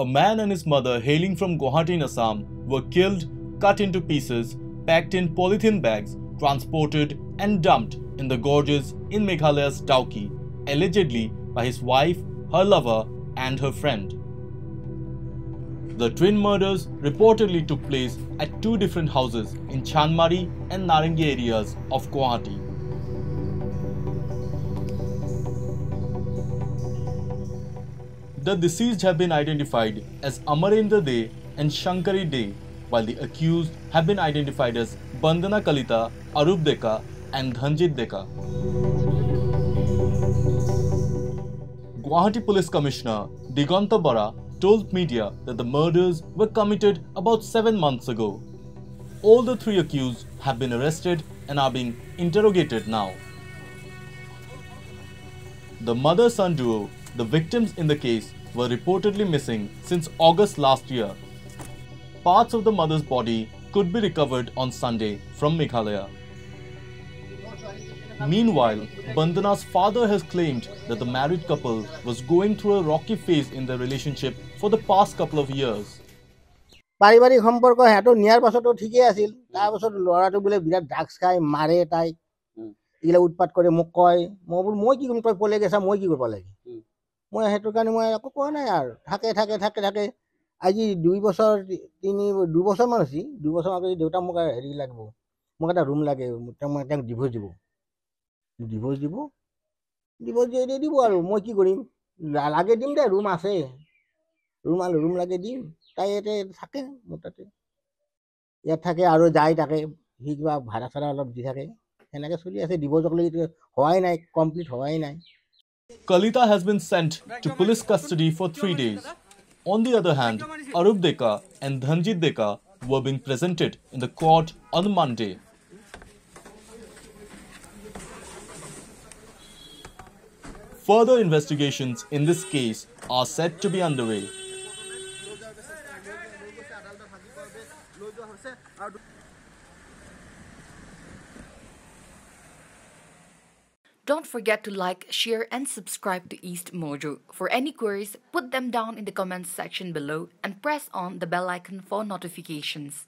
A man and his mother hailing from Guwahati in Assam were killed, cut into pieces, packed in polythene bags, transported and dumped in the gorges in Meghalaya's Dauki, allegedly by his wife, her lover and her friend. The twin murders reportedly took place at two different houses in Chanmari and Narangi areas of Guwahati. The deceased have been identified as Amarendra De and Shankari De, while the accused have been identified as Bandana Kalita, Arup Deka and Dhanjit Deka. Guwahati Police Commissioner Diganta Bara told media that the murders were committed about 7 months ago. All the three accused have been arrested and are being interrogated now. The mother-son duo, the victims in the case, were reportedly missing since August last year. Parts of the mother's body could be recovered on Sunday from Meghalaya. Meanwhile, Bandana's father has claimed that the married couple was going through a rocky phase in their relationship for the past couple of years. পাৰিবাৰিক সম্পৰ্ক হেঁটো নিয়াৰ পাছতো ঠিকেই আছিল। তাৰ পাছত ল'ৰাটো বোলে বিৰাট ড্ৰাগছ খায়, মাৰে তাইক, এইগিলা উৎপাত কৰে, মোক কয়। মই কি কৰিম, তই পলাই গৈছা, মই কি কৰিব লাগে? মই সেইটো কাৰণে মই একো কোৱা নাই আৰু। থাকে আজি 2 বছৰ 2 বছৰমান হৈছে। 2 বছৰ আগতে দেউতা মোক হেৰি লাগিব, মোক এটা ৰুম লাগে, মই তেওঁক ডিভোৰ্চ দিব। ডিভোৰ্চ দি দিব আৰু মই কি কৰিম? লাগে দিম দে, ৰুম আছে, ৰুম লাগে দিম। তাই ইয়াতে থাকে, মোৰ তাতে ইয়াত থাকে আৰু যায় থাকে, সি কিবা ভাড়া চাড়া অলপ দি থাকে, সেনেকৈ চলি আছে। ডিভোৰ্চক হোৱাই নাই, কমপ্লিট হোৱাই নাই। Kalita has been sent to police custody for 3 days. On the other hand, Arup Deka and Dhanjit Deka were being presented in the court on Monday. Further investigations in this case are said to be underway. Don't forget to like, share and subscribe to East Mojo. For any queries, put them down in the comments section below and press on the bell icon for notifications.